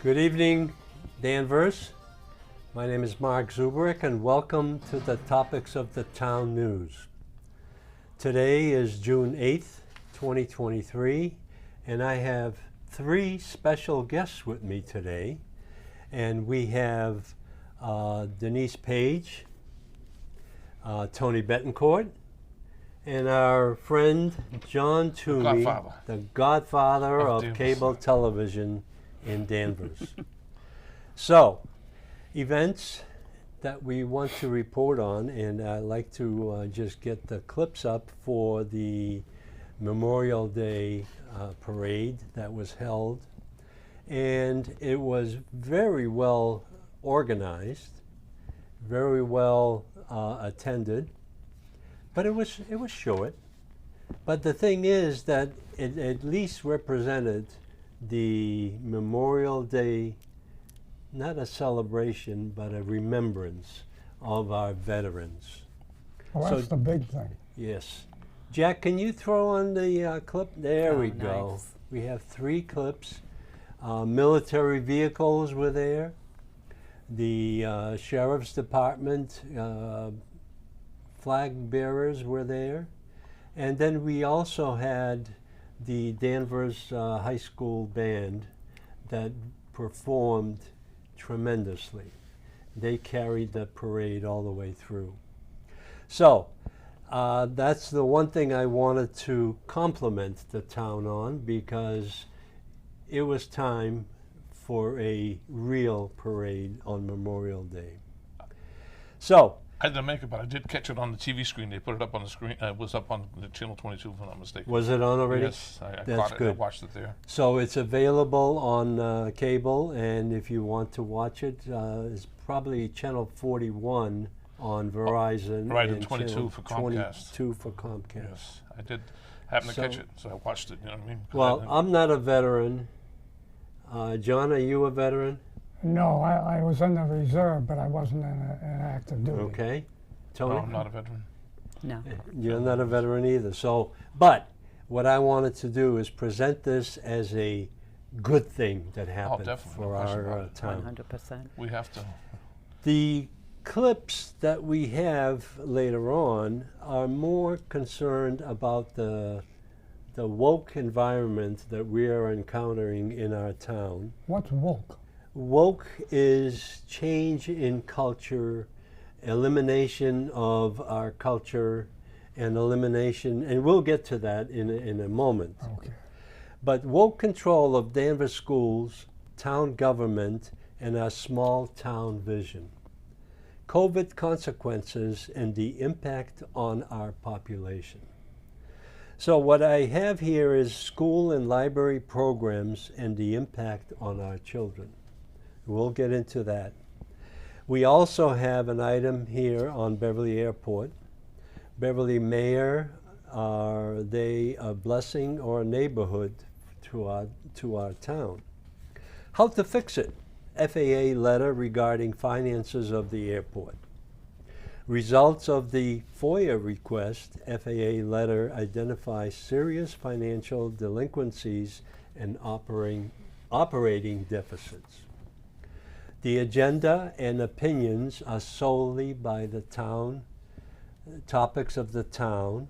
Good evening, Danvers. My name is Mark Zubrick, and welcome to the Topics of the Town News. Today is June 8th, 2023, and I have three special guests with me today. And we have Denise Page, Tony Betancourt, and our friend John Toomey, the godfather of cable television in Danvers. So, events that we want to report on, and I'd like to just get the clips up for the Memorial Day parade that was held. And it was very well organized, very well attended, but it was short. But the thing is that it at least represented the Memorial Day, not a celebration, but a remembrance of our veterans. Well, that's the big thing. Yes. Jack, can you throw on the clip? There we go. Nice. We have three clips. Military vehicles were there. The Sheriff's Department flag bearers were there. And then we also had the Danvers High School band that performed tremendously. They carried the parade all the way through. So that's the one thing I wanted to compliment the town on, because it was time for a real parade on Memorial Day. So, I didn't make it, but I did catch it on the TV screen. They put it up on the screen. It was up on the Channel 22, if I'm not mistaken. was it on already? Yes, I That's caught it. I good. watched it there. So it's available on cable, and if you want to watch it, it's probably Channel 41 on Verizon. right, and and 22 Channel for Comcast. 22 for Comcast. Yes, I did happen to catch it, so I watched it. You know what I mean? 'Cause Well, I I'm not a veteran. John, are you a veteran? No, I was in the reserve, but I wasn't in active duty. Okay. no, Tony? I'm not a veteran. No. You're not a veteran either. So, but what I wanted to do is present this as a good thing that happened definitely, for no question our about it. town. 100%. We have to. The clips that we have later on are more concerned about the woke environment that we are encountering in our town. What's woke? Woke is change in culture, elimination of our culture, and elimination, and we'll get to that in a moment. Okay. But woke control of Danvers schools, town government, and our small town vision. COVID consequences and the impact on our population. So what I have here is school and library programs and the impact on our children. We'll get into that. We also have an item here on Beverly Airport. Beverly Mayor, are they a blessing or a neighborhood to our town? How to fix it? FAA letter regarding finances of the airport. Results of the FOIA request. FAA letter identifies serious financial delinquencies and operating deficits. The agenda and opinions are solely by the town, topics of the town,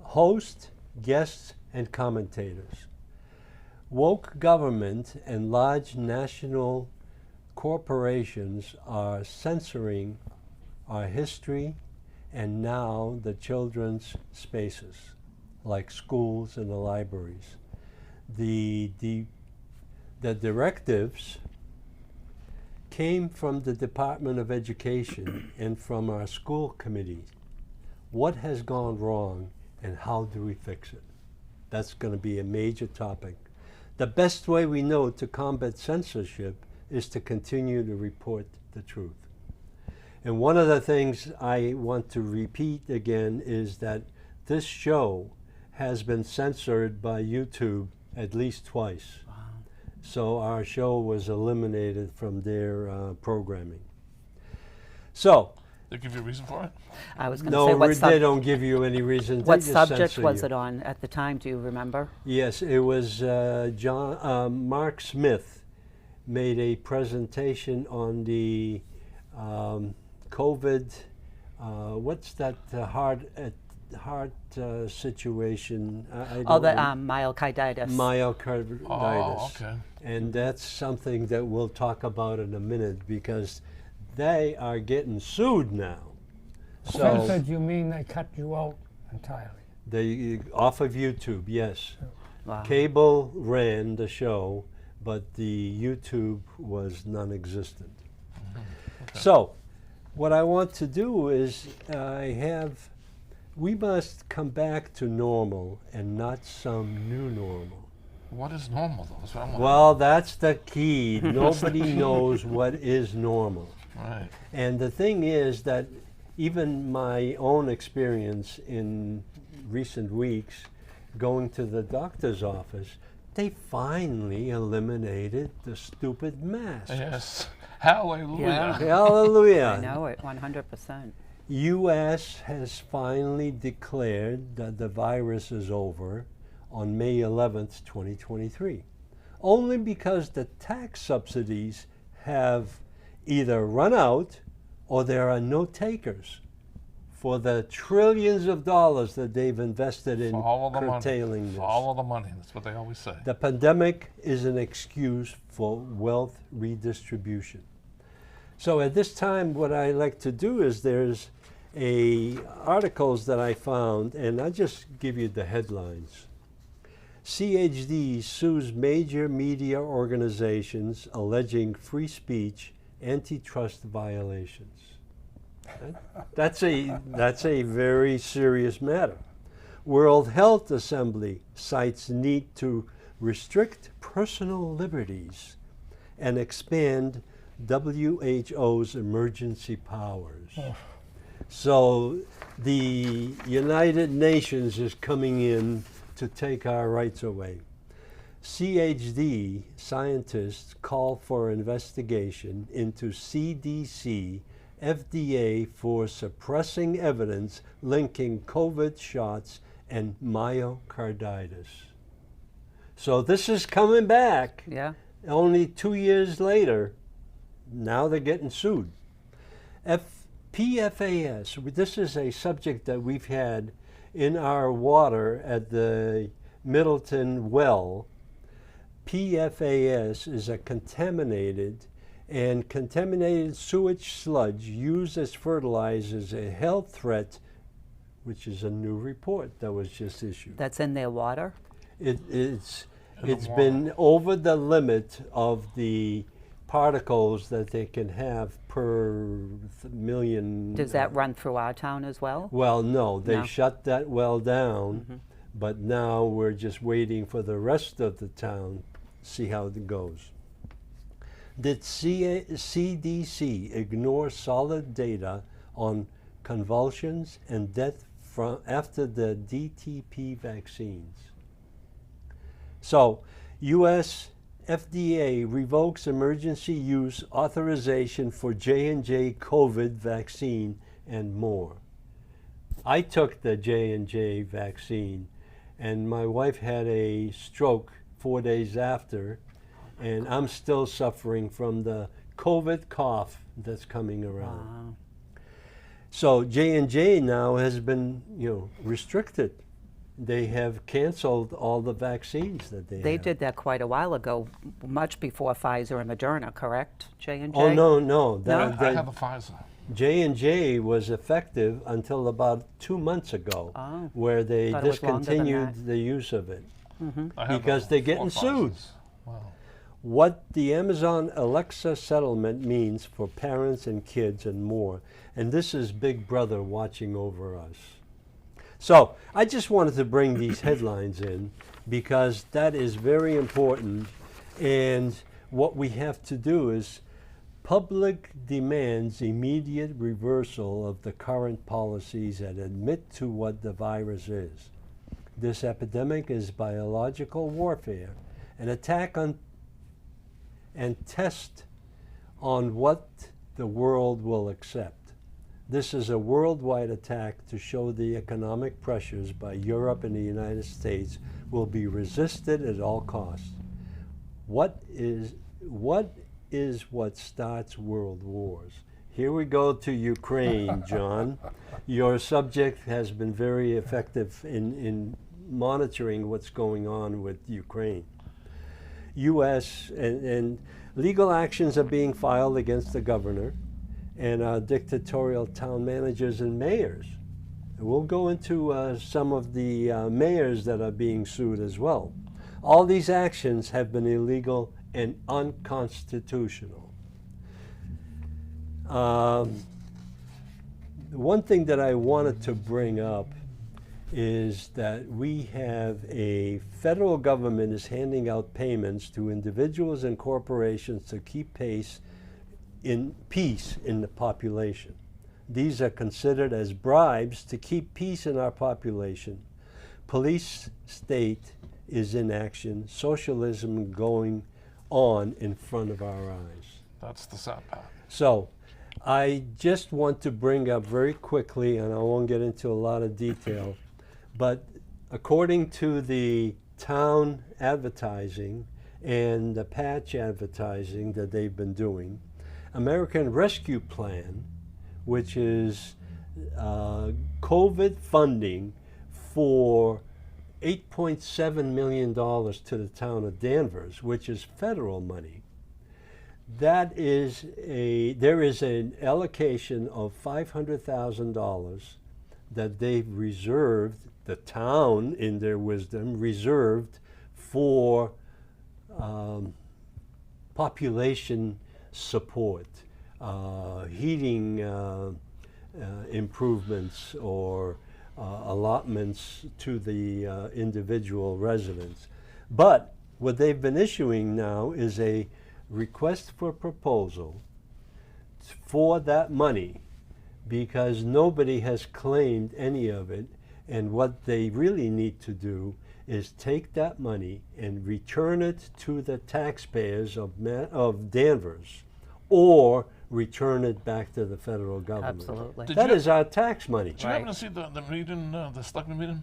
host, guests, and commentators. Woke government and large national corporations are censoring our history and now the children's spaces, like schools and the libraries. The directives came from the Department of Education and from our school committee. What has gone wrong and how do we fix it? That's going to be a major topic. The best way we know to combat censorship is to continue to report the truth. And one of the things I want to repeat again is that this show has been censored by YouTube at least twice. Wow. So our show was eliminated from their programming. So, They give you a reason for it? I was going to say, what, they don't give you any reason. what They just subject censor was you. it on at the time? Do you remember? Yes, it was Mark Smith made a presentation on the COVID. What's that heart situation? I Oh, don't the rem- myocarditis. myocarditis. Oh, okay. And that's something that we'll talk about in a minute because they are getting sued now. Censored, you mean they cut you out entirely? They off of YouTube, yes. Wow. Cable ran the show, but the YouTube was non-existent. So, what I want to do is we must come back to normal and not some new normal. What is normal, though? That's what I'm Well, that's the key. Nobody knows what is normal. Right. And the thing is that even my own experience in recent weeks going to the doctor's office, they finally eliminated the stupid mask. Yes. Hallelujah. Yeah. Hallelujah. I know it, 100%. U.S. has finally declared that the virus is over on May 11th, 2023, only because the tax subsidies have either run out or there are no takers for the trillions of dollars that they've invested in Follow the curtailing money. this. Follow the money. That's what they always say. The pandemic is an excuse for wealth redistribution. So at this time, what I like to do is there's articles that I found, and I'll just give you the headlines. CHD sues major media organizations alleging free speech antitrust violations. That's a very serious matter. World Health Assembly cites need to restrict personal liberties and expand WHO's emergency powers. So the United Nations is coming in to take our rights away. CHD scientists call for investigation into CDC, FDA for suppressing evidence linking COVID shots and myocarditis. So this is coming back. Yeah. Only 2 years later, now they're getting sued. PFAS, this is a subject that we've had in our water at the Middleton well. PFAS is a contaminated sewage sludge used as fertilizer is a health threat, which is a new report that was just issued. That's in their water? It's water. been over the limit of the particles that they can have per million. Does that run through our town as well? Well, no, they No. shut that well down, but now we're just waiting for the rest of the town to see how it goes. Did CDC ignore solid data on convulsions and death after the DTP vaccines? So, U.S. FDA revokes emergency use authorization for J&J COVID vaccine and more. I took the J&J vaccine, and my wife had a stroke 4 days after, and I'm still suffering from the COVID cough that's coming around. Wow. So J&J now has been, restricted. They have canceled all the vaccines that they They have. did that quite a while ago, much before Pfizer and Moderna, correct? J&J? Oh, no. I have a Pfizer. J&J was effective until about 2 months ago, Oh. where they Thought it was longer than discontinued that. the use of it. I have Because they're getting 4 sued. Pfizers. Wow. What the Amazon Alexa settlement means for parents and kids and more. And this is Big Brother watching over us. So I just wanted to bring these headlines in because that is very important. And what we have to do is public demands immediate reversal of the current policies and admit to what the virus is. This epidemic is biological warfare, an attack on and test on what the world will accept. This is a worldwide attack to show the economic pressures by Europe and the United States will be resisted at all costs. What what starts world wars? Here we go to Ukraine, John. Your subject has been very effective in monitoring what's going on with Ukraine. U.S. and legal actions are being filed against the governor and dictatorial town managers and mayors. We'll go into some of the mayors that are being sued as well. All these actions have been illegal and unconstitutional. One thing that I wanted to bring up is that we have a federal government is handing out payments to individuals and corporations to keep peace in the population. These are considered as bribes to keep peace in our population. Police state is in action, socialism going on in front of our eyes. That's the sad part. So I just want to bring up very quickly, and I won't get into a lot of detail, but according to the town advertising and the patch advertising that they've been doing, American Rescue Plan, which is COVID funding for $8.7 million to the town of Danvers, which is federal money. There is an allocation of $500,000 that they've reserved, the town in their wisdom, reserved for population support, heating improvements or allotments to the individual residents. But what they've been issuing now is a request for proposal for that money, because nobody has claimed any of it, and what they really need to do is take that money and return it to the taxpayers of Danvers, or return it back to the federal government. Absolutely. That is our tax money. Did you happen to see the meeting, the selectmen meeting?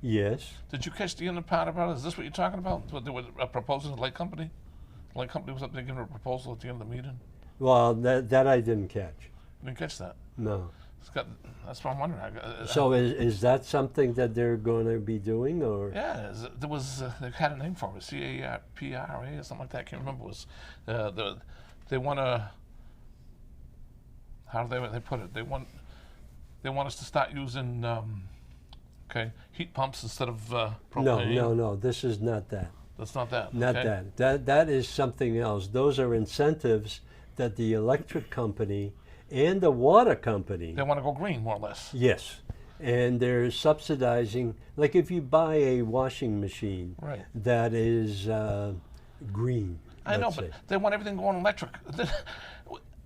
Yes. Did you catch the end part about it? Is this what you're talking about? What they were proposing the light company? The light company was up there giving a proposal at the end of the meeting. Well, that I didn't catch. You didn't catch that? No. That's what I'm wondering. So is that something that they're going to be doing, or? Yeah, there was they had a name for it, CAPRA or something like that. I can't remember. It was they want to. How do they put it? They want us to start using heat pumps instead of propane. No. This is not that. That's not that. Not okay. that is something else. Those are incentives that the electric company and the water company. They want to go green, more or less. Yes, and they're subsidizing. Like if you buy a washing machine, Right. that is green. I know, let's but say. they want everything going electric.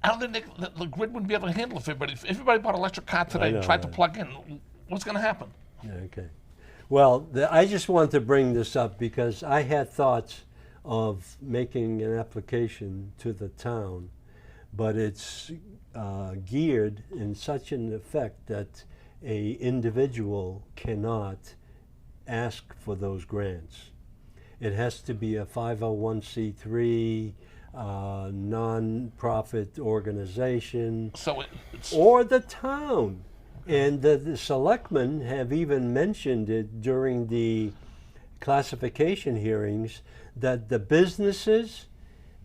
I don't think the grid wouldn't be able to handle it. If everybody bought an electric car today know, and tried to right. plug in, what's going to happen? Okay. Well, I just wanted to bring this up because I had thoughts of making an application to the town, but it's geared in such an effect that a individual cannot ask for those grants. It has to be a 501c3 non-profit organization, So it's or the town. And the selectmen have even mentioned it during the classification hearings that the businesses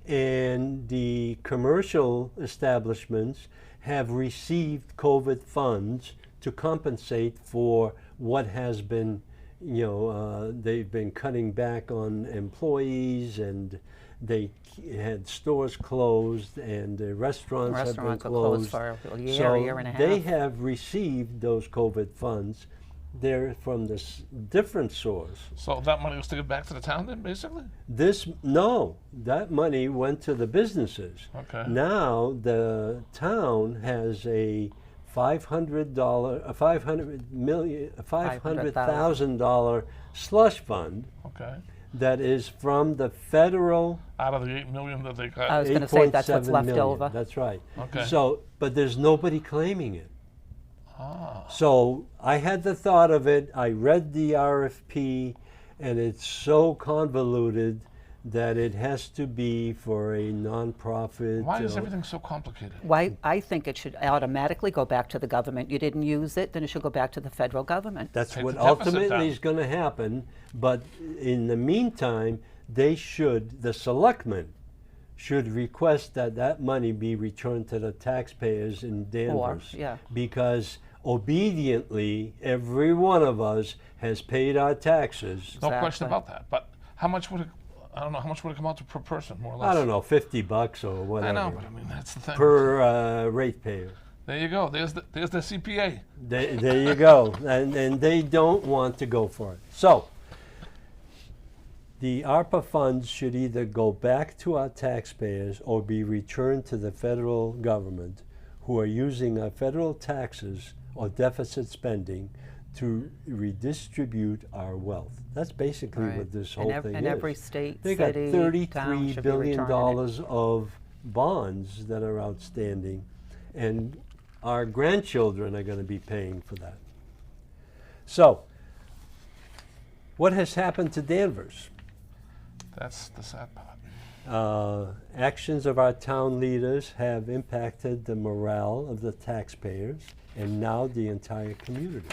and the commercial establishments have received COVID funds to compensate for what has been, they've been cutting back on employees, and they had stores closed, and the restaurants have been Restaurants are closed closed. for a year, So year and a half. they have received those COVID funds. They're from this different source. so that money was to give back to the town then, basically. That money went to the businesses. Okay. Now the town has a $500,000 slush fund Okay. that is from the federal. Out of the 8 million that they got. I was going to say that's what's 8.7 left million. over. That's right. Okay. So, but there's nobody claiming it. Ah. So I had the thought of it. I read the RFP, and it's so convoluted that it has to be for a nonprofit. Why is everything so complicated? Why, I think it should automatically go back to the government. You didn't use it, then it should go back to the federal government. That's Take what the deficit ultimately down. is going to happen. But in the meantime, the selectmen should request that that money be returned to the taxpayers in Danvers. yeah. Because obediently, every one of us has paid our taxes. No question Exactly. about that. But how much would it? I don't know. How much would it come out to per person, more or less? I don't know, $50 or I whatever know, but I mean that's the thing. per ratepayer. There you go. There's the CPA. There you go. And they don't want to go for it. So, the ARPA funds should either go back to our taxpayers or be returned to the federal government, who are using our federal taxes or deficit spending to redistribute our wealth. That's basically Right. what this whole thing And is. every state, They got city, town $33 should be billion returning it. of bonds that are outstanding, and our grandchildren are going to be paying for that. So, what has happened to Danvers? That's the sad part. Actions of our town leaders have impacted the morale of the taxpayers and now the entire community.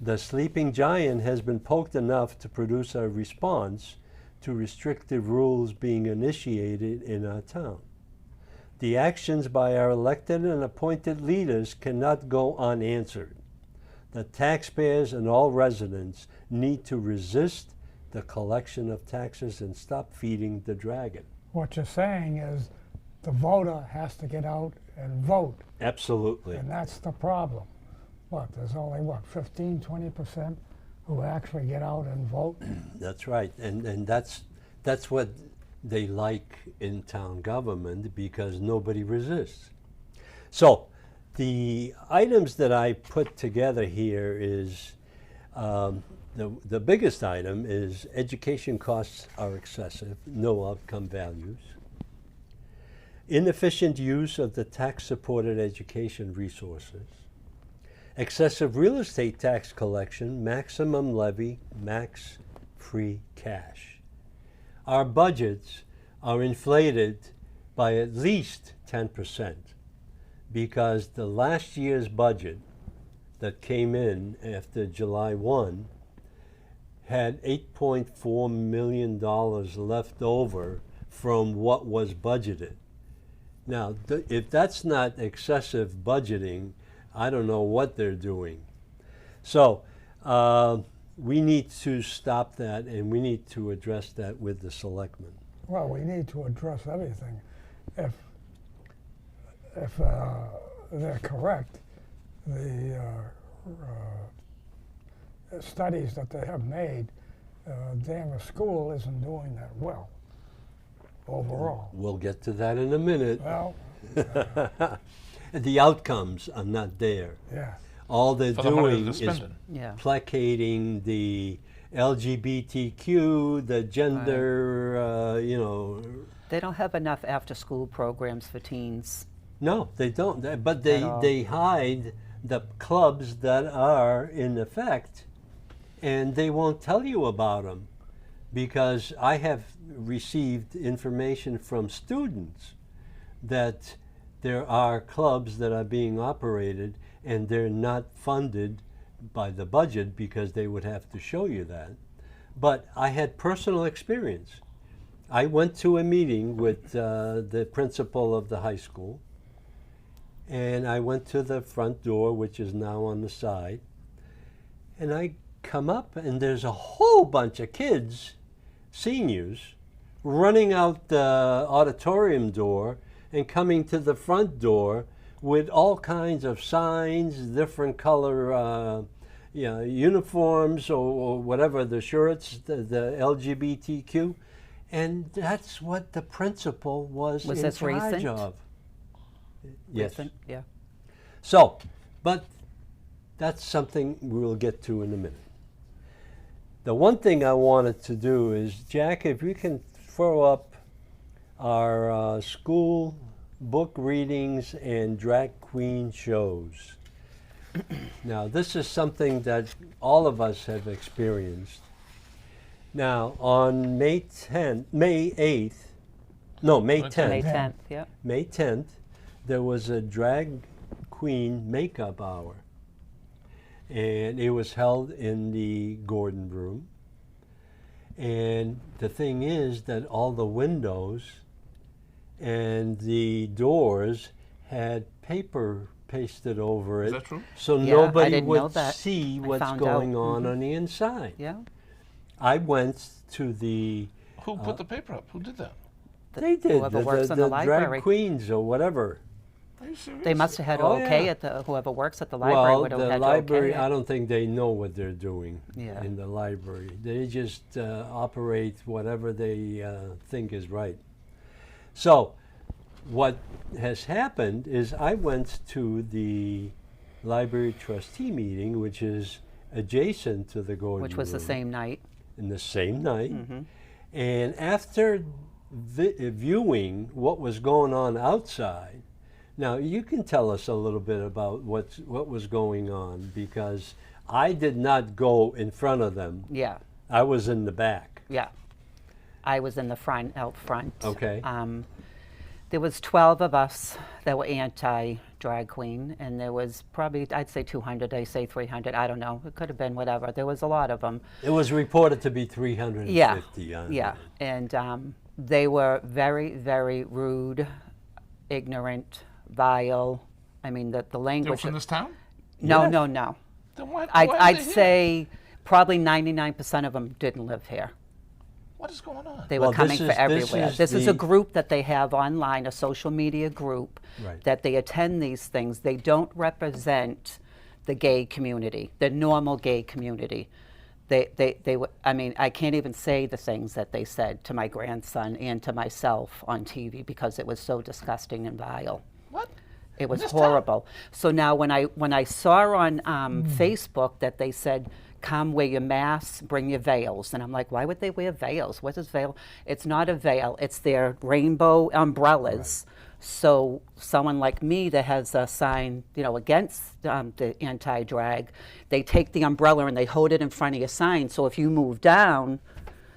The sleeping giant has been poked enough to produce a response to restrictive rules being initiated in our town. The actions by our elected and appointed leaders cannot go unanswered. The taxpayers and all residents need to resist the collection of taxes and stop feeding the dragon. What you're saying is the voter has to get out and vote, Absolutely. and that's the problem. There's only, 15, 20% who actually get out and vote? That's right. And that's what they like in town government, because nobody resists. So the items that I put together here is the biggest item is education costs are excessive, no outcome values. Inefficient use of the tax-supported education resources. Excessive real estate tax collection, maximum levy, max free cash. Our budgets are inflated by at least 10%, because the last year's budget that came in after July 1 had $8.4 million left over from what was budgeted. Now, if that's not excessive budgeting, I don't know what they're doing. So we need to stop that, and we need to address that with the selectmen. Well, we need to address everything. If they're correct, the studies that they have made, Danvers School isn't doing that well overall. We'll get to that in a minute. Well, The outcomes are not there. yeah. All they're For the money doing that is they're spending. Yeah. placating the LGBTQ, the gender, They don't have enough after-school programs for teens. No, they don't. But At all. they hide the clubs that are in effect, and they won't tell you about them, because I have received information from students that there are clubs that are being operated and they're not funded by the budget, because they would have to show you that. But I had personal experience. I went to a meeting with the principal of the high school, and I went to the front door, which is now on the side, and I come up, and there's a whole bunch of kids, seniors, running out the auditorium door and coming to the front door with all kinds of signs, different color uniforms or whatever, the shirts, the LGBTQ. And that's what the principal was in this charge recent? of. Yes. Recent? Yeah. So, but that's something we'll get to in a minute. The one thing I wanted to do is, Jack, if you can throw up our school book readings and drag queen shows. Now, this is something that all of us have experienced. Now, on May 10th, May 8th, no, May May 10th, May Yeah. 10th, yeah. May 10th, there was a drag queen makeup hour. And it was held in the Gordon Room. And the thing is that all the windows and the doors had paper pasted over it. Is that true? So Yeah, I nobody didn't know would that. see I what's found going out. on the inside. Yeah. I went to the Who put the paper up? Who did that? they did Whoever works in the library. drag queens or whatever. Are you serious? They must have had Oh, okay yeah. at the, whoever works at the library Well, would have the had library, to okay I it. don't think they know what they're doing Yeah. in the library. They just operate whatever they think is right. So, what has happened is I went to the library trustee meeting, which is adjacent to the Gordon Which was the Room, same night. in the same night. Mm-hmm. And after viewing what was going on outside, now you can tell us a little bit about what was going on, because I did not go in front of them. Yeah. I was in the back. Yeah. I was in the front, out front. Okay. There was 12 of us that were anti-drag queen, and there was probably, I'd say 200, they say 300, I don't know. It could have been whatever. There was a lot of them. It was reported to be 350. Yeah, on yeah. it. And they were very, very rude, ignorant, vile. I mean, the They were language. from this town? No, Yes. no, no. Then why I'd, why are I'd they here? say probably 99% of them didn't live here. What is going on? They Well, were coming this from is- everywhere. this This is is a the- group that they have online, a social media group, Right. that they attend these things. They don't represent the gay community, the normal gay community. I mean, I can't even say the things that they said to my grandson and to myself on TV because it was so disgusting and vile. What? It was This time? horrible. So now when I saw on Facebook that they said, come wear your masks, bring your veils. And I'm like, why would they wear veils? What is veil? It's not a veil. It's their rainbow umbrellas. So someone like me that has a sign, against the anti-drag, they take the umbrella and they hold it in front of your sign. So if you move down,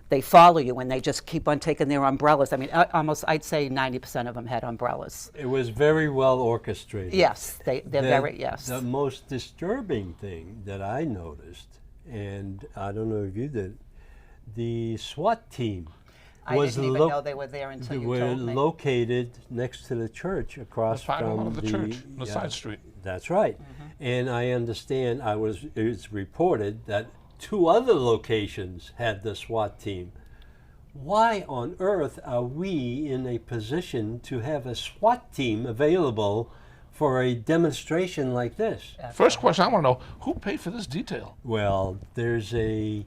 they follow you and they just keep on taking their umbrellas. I mean, I'd say 90% of them had umbrellas. It was very well orchestrated. Yes, they're very, yes. The most disturbing thing that I noticed, and I don't know if you did, the SWAT team I was didn't even know they were there until they you were told me. located next to the church across The 501 from of the church, the side street. That's right. Mm-hmm. And I understand it's reported that 2 other locations had the SWAT team. Why on earth are we in a position to have a SWAT team available for a demonstration like this? First question I want to know, who paid for this detail? Well, there's a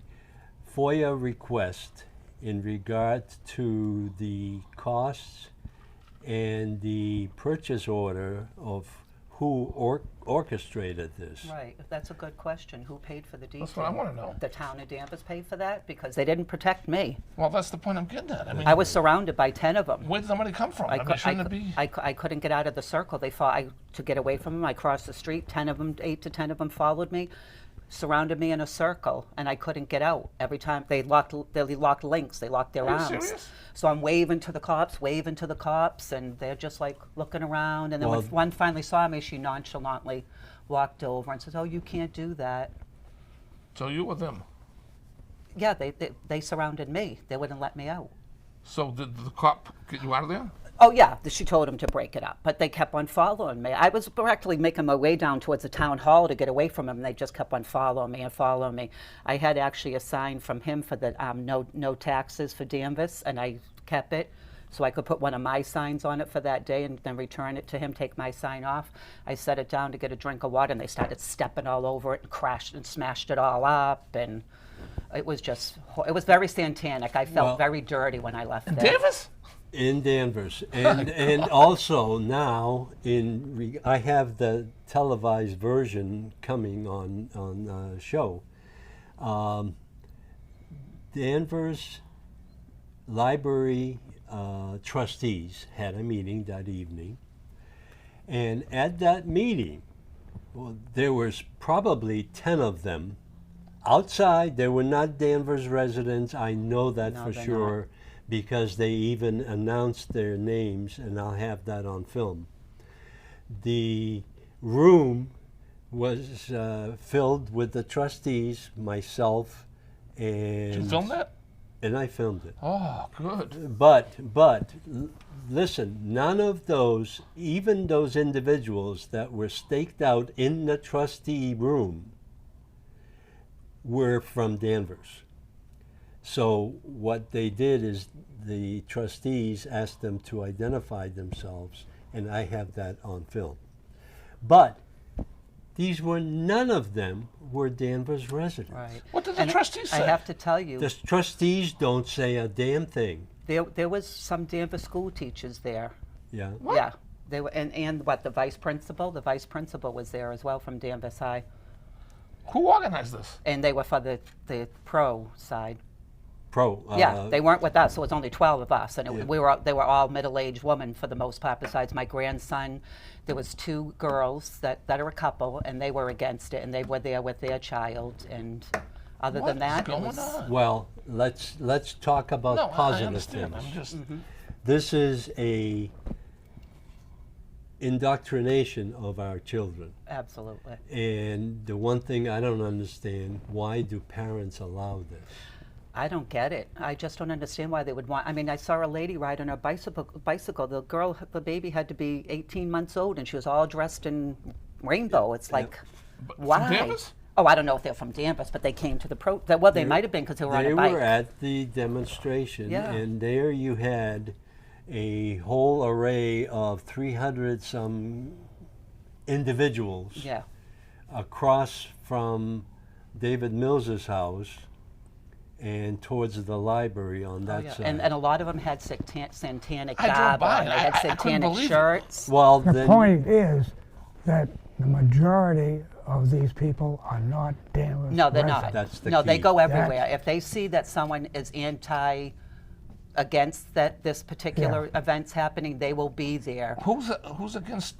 FOIA request in regard to the costs and the purchase order of who orchestrated this. Right, that's a good question. Who paid for the detail? That's what I want to know. The town of Danvers paid for that because they didn't protect me. Well, that's the point I'm getting at. I mean, I was surrounded by 10 of them. where did the money come from? I mean, shouldn't it be? I couldn't get out of the circle. They fought to get away from them. I crossed the street. 8 to 10 of them followed me, surrounded me in a circle, and I couldn't get out. Every time they locked links, they locked their Are you arms. serious? So I'm waving to the cops, and they're just like looking around. And then when Well- one finally saw me, she nonchalantly walked over and says, "Oh, you can't do that." So you or them? Yeah, they surrounded me. They wouldn't let me out. So did the cop get you out of there? Oh yeah, she told him to break it up, but they kept on following me. I was practically making my way down towards the town hall to get away from them, and they just kept on following me and following me. I had actually a sign from him for the no taxes for Danvers, and I kept it so I could put one of my signs on it for that day and then return it to him, take my sign off. I set it down to get a drink of water, and they started stepping all over it and crashed and smashed it all up, and it was very satanic. I felt Well- very dirty when I left there. Davis? In Danvers, and also now I have the televised version coming on show. Danvers Library trustees had a meeting that evening, and at that meeting, well, there was probably 10 of them outside. They were not Danvers residents. I know that No, for they're sure because they even announced their names, and I'll have that on film. The room was filled with the trustees, myself, and Did you film that? and I filmed it. Oh, good. But listen, none of those, even those individuals that were staked out in the trustee room, were from Danvers. So what they did is the trustees asked them to identify themselves, and I have that on film. But these were, none of them were Danvers residents. Right. What did the And trustees say? I have to tell you, The trustees don't say a damn thing. there was some Danvers school teachers there. Yeah. What? Yeah, they were, and what, the vice principal? The vice principal was there as well from Danvers High, Who organized this? and they were for the pro side. Pro. Yeah, they weren't with us. So it was only 12 of us, and Yeah. they were all middle-aged women for the most part. Besides my grandson, there was 2 girls that are a couple, and they were against it, and they were there with their child. And other What than is that, it going was on? Well, let's talk about No, I positive understand. things. I'm just. This is a indoctrination of our children. absolutely. And the one thing I don't understand, why do parents allow this? I don't get it. I just don't understand why they would want. I mean, I saw a lady ride on a bicycle. The baby had to be 18 months old, and she was all dressed in rainbow. It's like, From why? Danvers? Oh, I don't know if they're from Danvers, but they came to the pro. Well, they might have been because they were on They a bike. were at the demonstration, Yeah. and there you had a whole array of 300 some individuals Yeah. across from David Mills's house and towards the library on that Oh, yeah. side. And a lot of them had satanic I drove garb by on. and They I had couldn't satanic believe it. shirts. well, The then point is that the majority of these people are not Danvers No, they're residents. not. That's the No, they key. go everywhere. If they see that someone is against that this particular event's happening, they will be there. Who's against?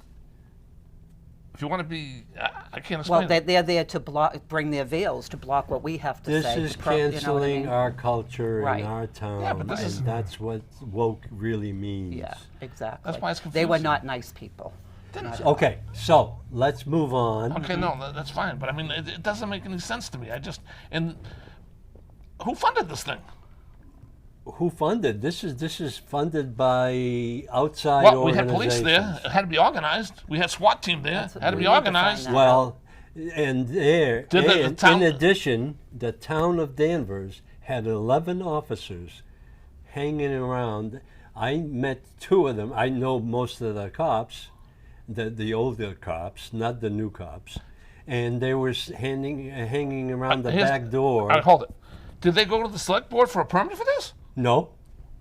If you want to be, I can't Well, explain. they're there to bring their veils to block what we have to this say. is You know what I canceling mean? our culture Right. and our town, Yeah, but this and is- that's what woke really means. Yeah, exactly. That's why it's They were confusing. not nice people. Not at all. Okay, so let's move on. Okay, no, that's fine. But I mean, it doesn't make any sense to me. And who funded this thing? Who funded? This is funded by outside Well, we had organizations. police there. It had to be organized. We had SWAT team there. That's It what had to we be need to find organized. out. Well, and there, Did the and town- in addition, the town of Danvers had 11 officers hanging around. I met 2 of them. I know most of the cops, the older cops, not the new cops, and they were hanging around the Here's- back door. All right, hold it. Did they go to the select board for a permit for this? No,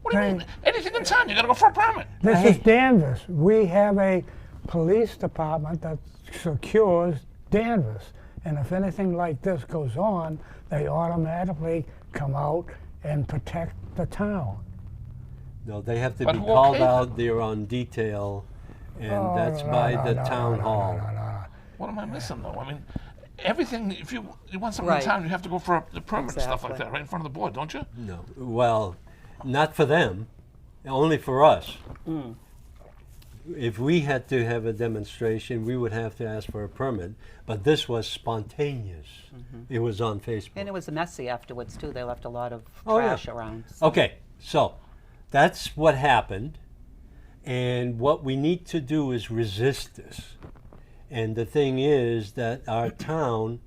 What do you Hey. mean? Anything in town, you got to go for a permit. This Hey. is Danvers. We have a police department that secures Danvers. And if anything like this goes on, they automatically come out and protect the town. no, they have to But be who called okayed out. They're on detail, and Oh, that's no, by no, the no, town no, hall. no, no, no. What am I missing, though? I mean, everything, if you want something Right. in town, you have to go for a permit and stuff like Exactly. that, right in front of the board, don't you? No, well, not for them, only for us. If we had to have a demonstration, we would have to ask for a permit, but this was spontaneous. It was on Facebook. And it was messy afterwards too. They left a lot of Oh, yeah. trash around. So. Okay, so that's what happened, and what we need to do is resist this. And the thing is that our town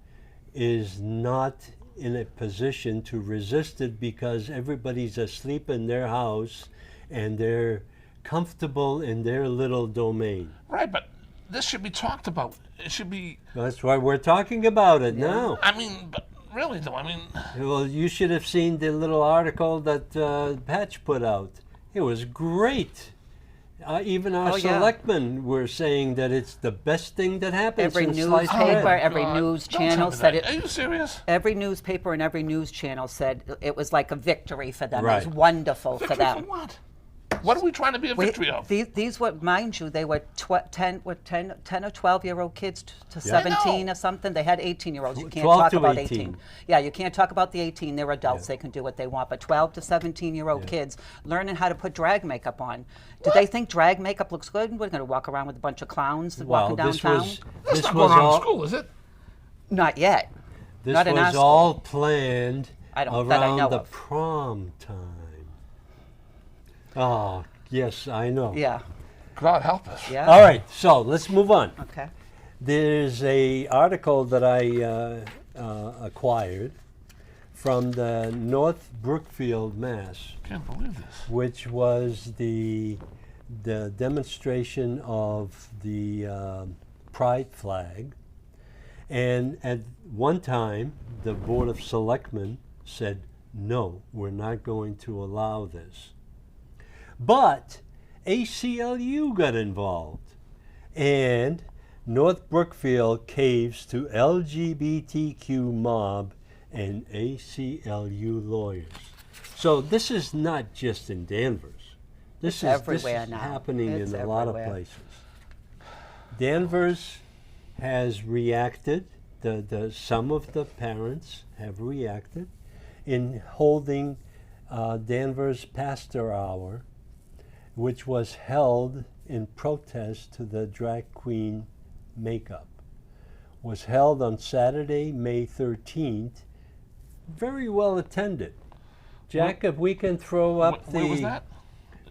is not in a position to resist it because everybody's asleep in their house and they're comfortable in their little domain. Right, but this should be talked about. It should be, That's why we're talking about it now. I mean, but really, though, I mean, Well, you should have seen the little article that Patch put out. It was great. Even our Oh, yeah. selectmen were saying that it's the best thing that happened Every since sliced newspaper, bread. every God, news don't tell channel me said that. it. Are you serious? Every newspaper and every news channel said it was like a victory for them. It Right. was wonderful for Victory them. for what? What are we trying to be a We- victory of? These were, mind you, they were 10 or 12-year-old kids to Yeah. I 17 know. or something. They had 18-year-olds. You can't 12 talk to about 18. Yeah, you can't talk about the 18. They're adults. Yeah. They can do what they want. But 12 to 17-year-old kids learning how to put drag makeup on. Did they think drag makeup looks good? We're going to walk around with a bunch of clowns walking this downtown? was That's this not was going on all in school, is it? Not yet. this not in our was school. all planned I don't- that I around know the of. prom time. Oh, yes, I know. Yeah. God help us. Yeah. All right, so let's move on. Okay. There's a article that I acquired from the North Brookfield, Mass, Can't believe this. which was the demonstration of the pride flag. And at one time, the Board of Selectmen said, no, we're not going to allow this. But ACLU got involved, and North Brookfield caves to LGBTQ mob and ACLU lawyers. So this is not just in Danvers. This It's is everywhere now. happening It's in a lot of everywhere. places. Danvers has reacted. Some of the parents have reacted in holding Danvers Pastor Hour, which was held in protest to the drag queen makeup. Was held on Saturday, May 13th. Very well attended. Jack, if we can throw up Where was that?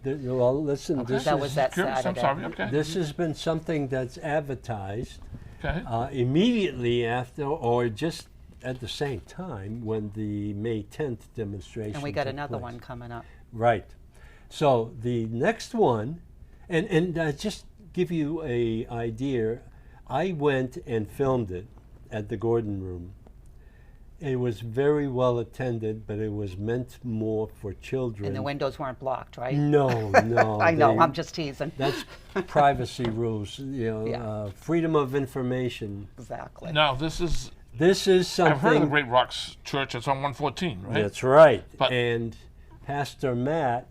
well, listen, Okay. this That is was that Curious, I'm Saturday. sorry. Okay. this has been something that's advertised Okay. immediately after or just at the same time when the May 10th demonstration And we got took another place. one coming up. Right. So the next one, and just give you a idea, I went and filmed it at the Gordon Room. It was very well attended, but it was meant more for children. And the windows weren't blocked, right? No, no. I know, they- I'm just teasing. That's privacy rules, Yeah. freedom of information. Exactly. Now, this is, This is I've heard of the something. Great Rocks Church. It's on 114, right? That's right. But- And Pastor Matt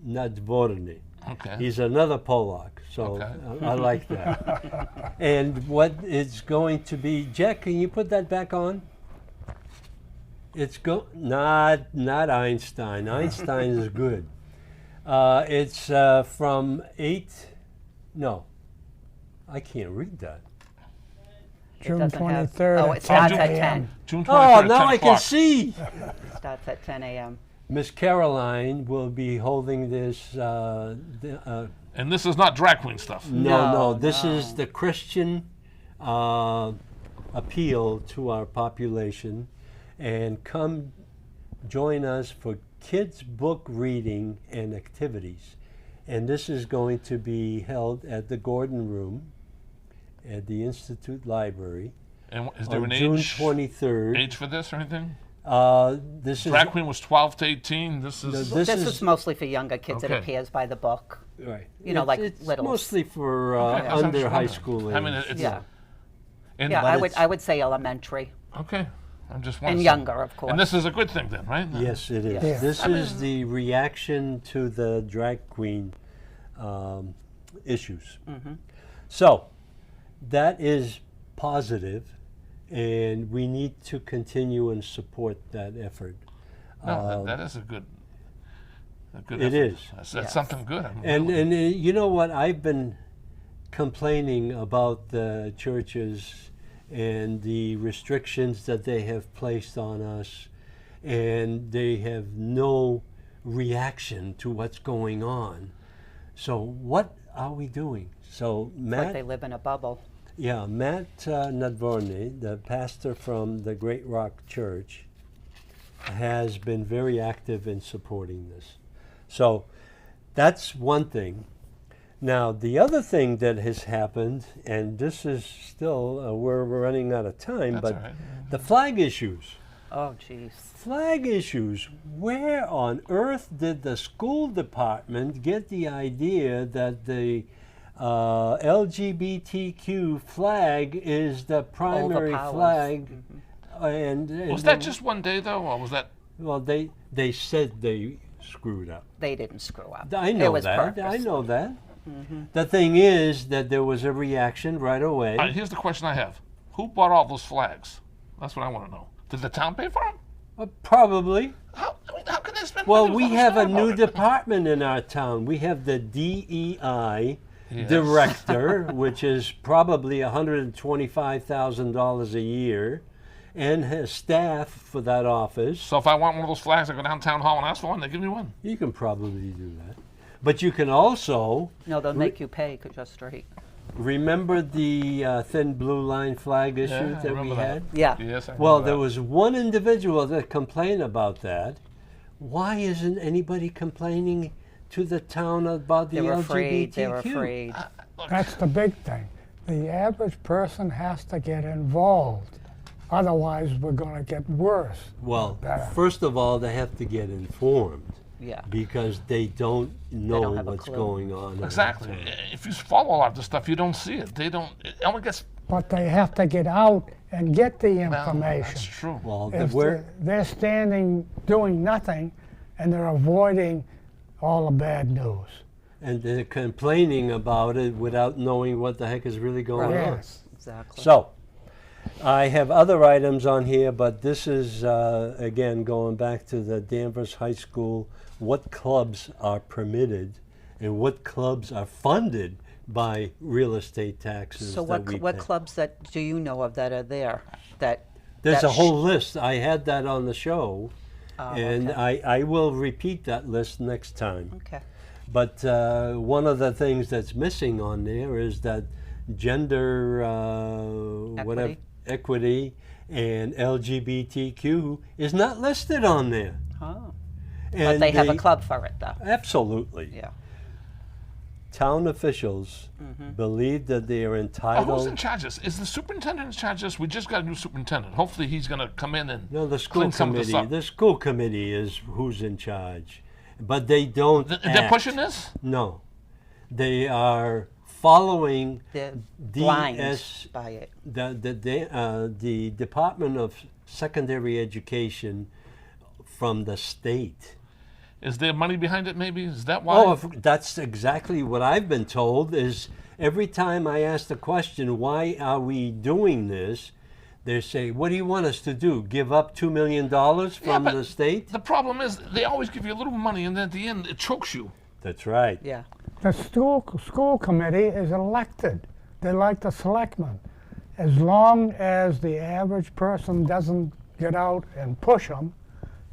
Nadvorny. Okay. He's another Polak, so Okay. I like that. And what it's going to be, Jack, can you put that back on? It's not Einstein. Einstein is good. It's from 8. No, I can't read that. It June doesn't have- 23rd. Oh, it at starts 10 at a.m. 10. June 23rd, Oh, 10 now I can o'clock. see. Starts at 10 a.m. Miss Caroline will be holding this. And this is not drag queen stuff. No, No, this is no. the Christian appeal to our population. And come join us for kids' book reading and activities. And this is going to be held at the Gordon Room at the Institute Library And is there on an June age 23rd. for this or anything? This is Drag queen was 12 to 18. This is this This is is mostly for younger kids. It Okay. appears by the book. right. you know, like it's littles. mostly for Okay, I was under just high wondering. school age. I mean, it's Yeah. and Yeah, But I it's- would say elementary okay. I'm just and wondering. younger, of course. And this is a good thing then, right? Yes, it is. Yeah. This is the reaction to the drag queen issues. Mm-hmm. So that is positive, and we need to continue and support that effort. No, that is a good It effort. is. That's Yes. something good. I'm And really- you know what? I've been complaining about the churches and the restrictions that they have placed on us, and they have no reaction to what's going on. So what are we doing? So like they Matt, live in a bubble. yeah, Matt Nadvorny, the pastor from the Great Rock Church, has been very active in supporting this. So that's one thing. Now, the other thing that has happened, and this is still, we're running out of time, That's but all right. the flag issues. Oh, jeez. Flag issues. Where on earth did the school department get the idea that the LGBTQ flag is the primary Overpowers. flag? And Was that just one day though, or was that? Well, they said they screwed up. They didn't screw up. I It know was that. I purposeful. know that. The thing is that there was a reaction right away. Here's the question I have: who bought all those flags? That's what I want to know. Did the town pay for them? Probably. How can they spend Well, money we without have a knowing new about it? department in our town. We have the DEI Yes. director, which is probably $125,000 a year, and his staff for that office. So if I want one of those flags, I go down town hall and ask for one. They give me one. You can probably do that. But you can also No, they'll make you pay because you're straight. remember the thin blue line flag issue Yeah, I that we remember that. had. Yeah. Yes. I Well, remember there that. was one individual that complained about that. Why isn't anybody complaining to the town about the They were LGBTQ? afraid. They were afraid. That's the big thing. The average person has to get involved. Otherwise, we're going to get worse. Well, Better. first of all, they have to get informed Yeah. because they don't know don't have a what's clue. going on. in Exactly. the town. If you follow a lot of this stuff, you don't see it. They don't. It only gets. But they have to get out and get the Well, information. that's true. Well, If we're, they're standing doing nothing and they're avoiding all the bad news. and they're complaining about it without knowing what the heck is really going Right. on. Yes. Exactly. So, I have other items on here, but this is, again, going back to the Danvers High School, what clubs are permitted and what clubs are funded by real estate taxes So that we what pay. clubs that do you know of that are there? There's that a whole list. I had that on the show, Oh, and okay. I will repeat that list next time. Okay. But one of the things that's missing on there is that gender, whatever, equity and LGBTQ is not listed on there. Oh. But And they have a club for it, though. Absolutely. Yeah. Town officials believe that they are Oh, who's entitled. in charge of this? Is the superintendent in charge of this? We just got a new superintendent. Hopefully, he's going to come in and No, the school clean some of this committee. up. The school committee is who's in charge, but they don't. They're act. pushing this. No, they are following They're blind DS by it. the Department of Secondary Education from the state. Is there money behind it? Maybe is that why? Oh, that's exactly what I've been told. Is every time I ask the question, why are we doing this? They say, what do you want us to do? Give up $2 million from but the state? The problem is they always give you a little money, and then at the end it chokes you. That's right. Yeah. The school committee is elected. They're like the selectmen. As long as the average person doesn't get out and push them,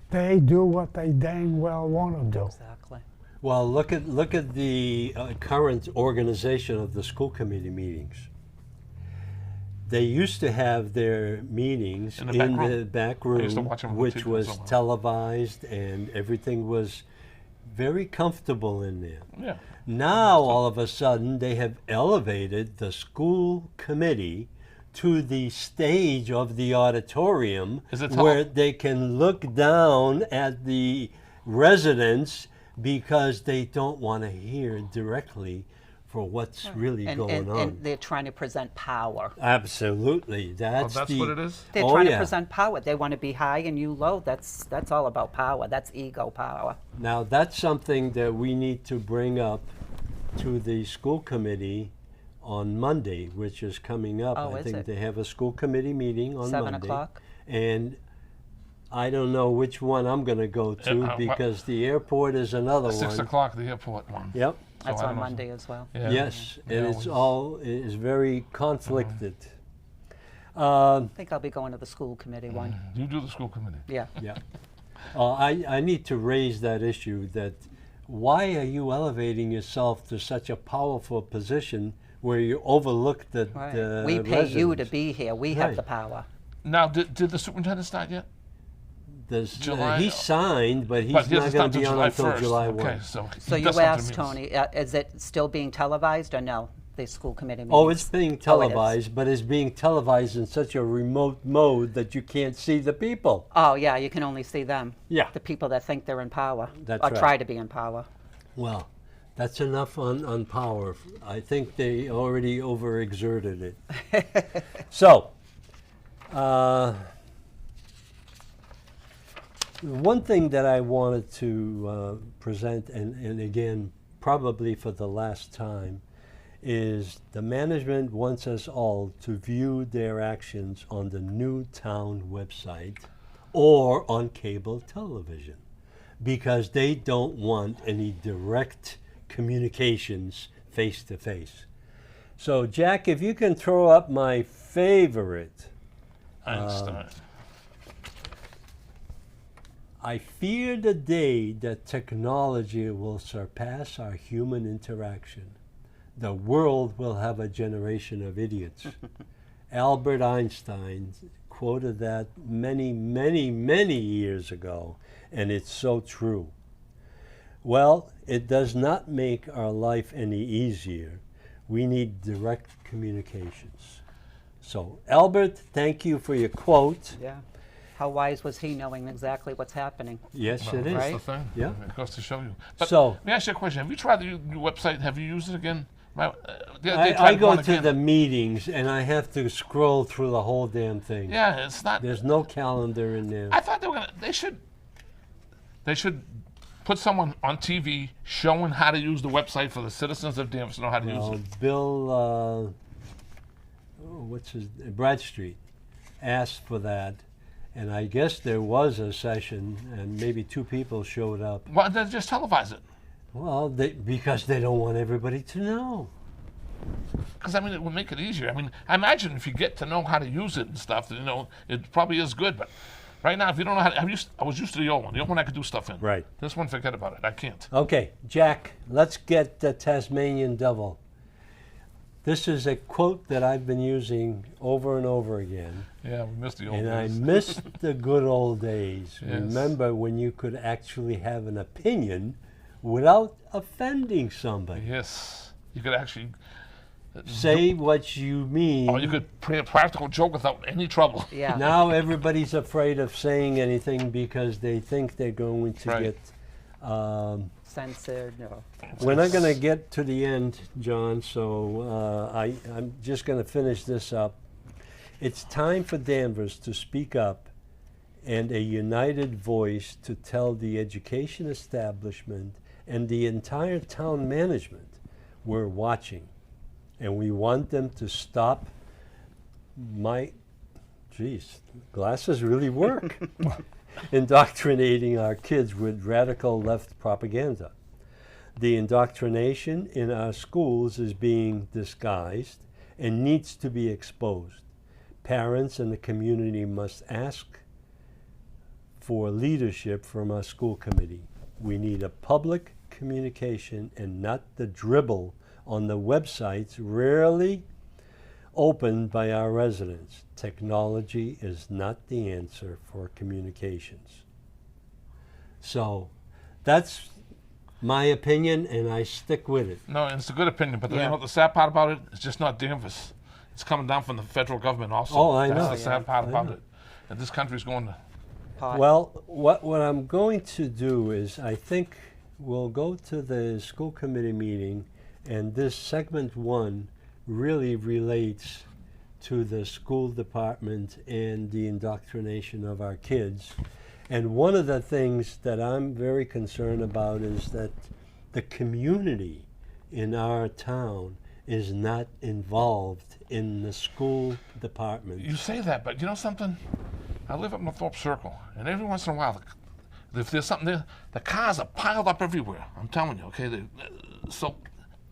they do what they dang well want to do. Exactly. Well, look at the current organization of the school committee meetings. They used to have their meetings In the back room. the back I used to watch room, them on which TV was somewhere. televised, and everything was very comfortable in there. Yeah. Now, all of a sudden, they have elevated the school committee to the stage of the auditorium Is it where they can look down at the residents because they don't want to hear directly for what's really going on. And they're trying to present power. Absolutely. Oh, That's, that's the, what it is. They're Oh, trying to yeah. present power. They want to be high and you low. That's all about power. That's ego power. Now, that's something that we need to bring up to the school committee on Monday, which is coming up. Oh, I is think it? they have a school committee meeting on 7 Monday. o'clock? And I don't know which one I'm going to go to what- because the airport is another 6 one. o'clock, the airport one. Yep. So That's I on don't know. Monday as well. Yeah. Yes, Yeah, and it it's was- all it is very conflicted. I think I'll be going to the school committee one. You do the school committee. Yeah. Yeah. I need to raise that issue that why are you elevating yourself to such a powerful position where you overlook the Right. We pay you to residents? be here. We have Right. the power. Now, did the superintendent start yet? July- he signed, but he's But he not doesn't going start to be till on July until 1st. July 1. Okay, so So you that's something asked to me. Tony, is it still being televised or no? The school committee meetings? Oh, it's being Oh, it is. televised, but it's being televised in such a remote mode that you can't see the people. Oh, yeah, you can only see them. Yeah. The people that think they're in power. That's or right. try to be in power. Well, that's enough on power. I think they already overexerted it. So, One thing that I wanted to present, and again, probably for the last time, is the management wants us all to view their actions on the new town website or on cable television because they don't want any direct communications face to face. So, Jack, if you can throw up my favorite. Einstein. I fear the day that technology will surpass our human interaction. The world will have a generation of idiots. Albert Einstein quoted that many, many, many years ago, and it's so true. Well, it does not make our life any easier. We need direct communications. So, Albert, thank you for your quote. Yeah. How wise was he knowing exactly what's happening? Yes, it That's is. Right? the thing. Yeah. It goes to show you. But So- let me ask you a question. Have you tried the new website? Have you used it again? The other day I tried go one to again. the meetings and I have to scroll through the whole damn thing. Yeah, it's not. There's no calendar in there. I thought they should put someone on TV showing how to use the website for the citizens of Danvers to know how to use it. Bill, Bradstreet asked for that, and I guess there was a session, and maybe 2 people showed up. Well, then just televise it. Well, because they don't want everybody to know. Because, I mean, it would make it easier. I mean, I imagine if you get to know how to use it and stuff, you know, it probably is good. But right now, if you don't know how to, I was used to the old one. The old one I could do stuff in. Right. This one, forget about it. I can't. Okay, Jack, let's get the Tasmanian Devil. This is a quote that I've been using over and over again. Yeah, we missed the old And I days. miss the good old days. Yes. Remember when you could actually have an opinion without offending somebody. Yes. You could actually, Say what you mean. or you could play a practical joke without any trouble. Yeah. Now everybody's afraid of saying anything because they think they're going to Right. get. Censored. No. We're not going to get to the end, John, so I'm just going to finish this up. It's time for Danvers to speak up and a united voice to tell the education establishment and the entire town management we're watching. And we want them to stop glasses really work. Indoctrinating our kids with radical left propaganda. The indoctrination in our schools is being disguised and needs to be exposed. Parents and the community must ask for leadership from our school committee. We need a public communication and not the dribble on the websites rarely opened by our residents. Technology is not the answer for communications. So that's my opinion, and I stick with it. No, and it's a good opinion, but you Yeah. know the sad part about it? It's just not Danvers. It's coming down from the federal government also. Oh, I know. That's the sad part I about know. it. And this country's going to. Pot. Well, what I'm going to do is I think we'll go to the school committee meeting, and this segment 1 really relates to the school department and the indoctrination of our kids. And one of the things that I'm very concerned about is that the community in our town is not involved in the school department. You say that, but you know something? I live up Northrop Circle, and every once in a while, if there's something there, the cars are piled up everywhere. I'm telling you, okay? So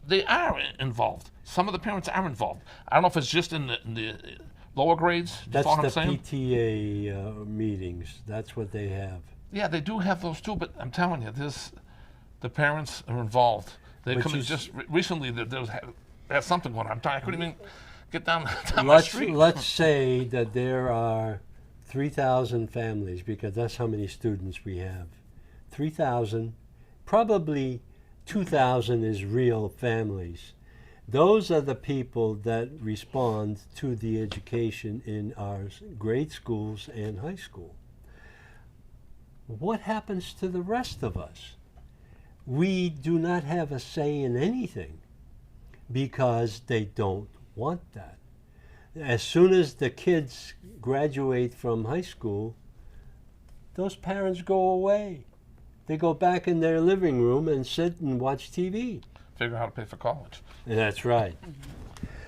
they are involved. Some of the parents are involved. I don't know if it's just in the lower grades. You That's follow what the I'm saying? PTA meetings. That's what they have. Yeah, they do have those too, but I'm telling you, the parents are involved. They Which come in is- just recently. There was something going on. I'm telling you, I couldn't even get down my street. Let's say that there are 3,000 families, because that's how many students we have. 3,000, probably 2,000 is real families. Those are the people that respond to the education in our grade schools and high school. What happens to the rest of us? We do not have a say in anything because they don't want that. As soon as the kids graduate from high school, those parents go away. They go back in their living room and sit and watch TV. Figure out how to pay for college. That's right.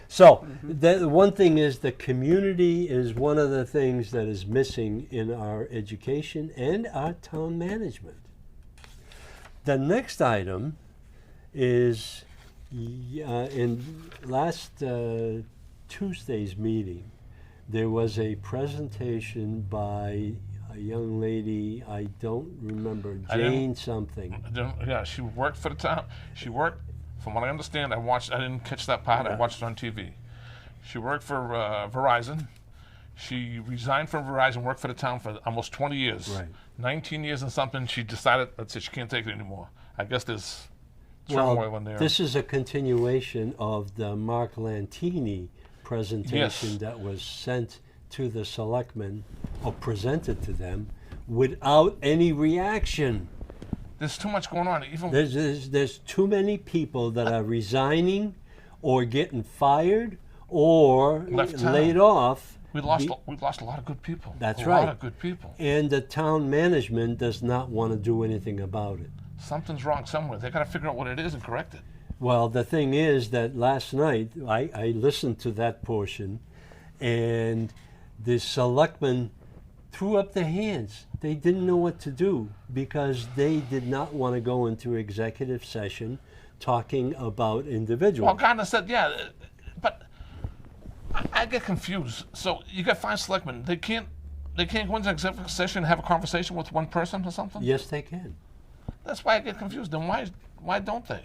So the one thing is the community is one of the things that is missing in our education and our town management. The next item is in last Tuesday's meeting, there was a presentation by a young lady, I don't remember, I didn't- Jane something. Yeah, she worked for the town. She worked, from what I understand, I didn't catch that part, I watched it on TV. She worked for Verizon. She resigned from Verizon, worked for the town for almost 20 years. Right. 19 years and something, she decided, that's it, she can't take it anymore. I guess there's Well, turmoil in there. this is a continuation of the Mark Lantini presentation Yes. that was sent to the selectmen or presented to them without any reaction. There's too much going on. Even There's too many people that are resigning or getting fired or Left town. laid off. we lost a lot of good people. That's a right. lot of good people. And the town management does not want to do anything about it. Something's wrong somewhere. They got to figure out what it is and correct it. Well, the thing is that last night I listened to that portion, and the selectmen threw up their hands. They didn't know what to do because they did not want to go into executive session talking about individuals. Well, Gardner said, yeah, but I get confused. So you got 5 selectmen. They can't go into executive session and have a conversation with one person or something? Yes, they can. That's why I get confused. Then why don't they?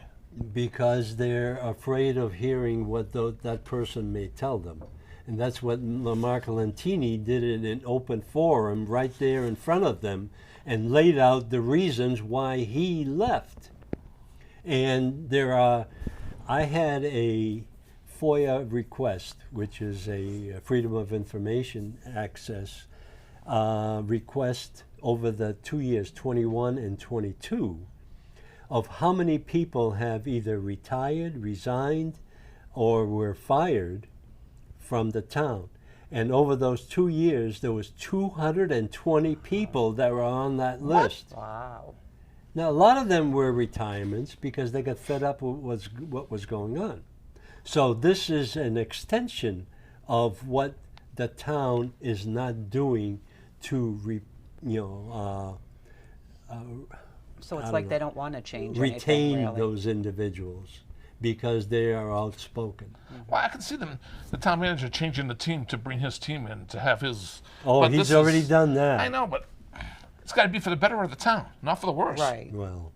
Because they're afraid of hearing what that person may tell them. And that's what Mark Lantini did in an open forum right there in front of them and laid out the reasons why he left. And I had a FOIA request, which is a Freedom of Information Access request over the 2 years, 21 and 22, of how many people have either retired, resigned, or were fired from the town. And over those 2 years, there was 220 people that were on that list. Wow. Now, a lot of them were retirements because they got fed up with what was going on. So this is an extension of what the town is not doing to, So it's I like don't they don't want to change retain anything, really. those individuals because they are outspoken. Well, I can see the town manager changing the team to bring his team in to have his. Oh, but he's this already is- done that. I know, but it's got to be for the better of the town, not for the worse. Right. Well,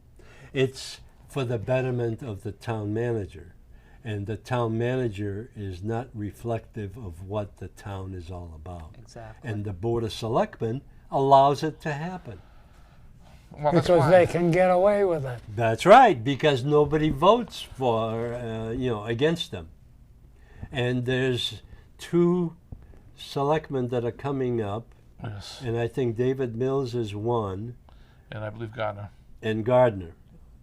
it's for the betterment of the town manager. And the town manager is not reflective of what the town is all about. Exactly. And the Board of Selectmen allows it to happen. Well, that's Because why. they can get away with it. That's right, because nobody votes for, against them. And there's 2 selectmen that are coming up, Yes, and I think David Mills is one, and I believe Gardner. and Gardner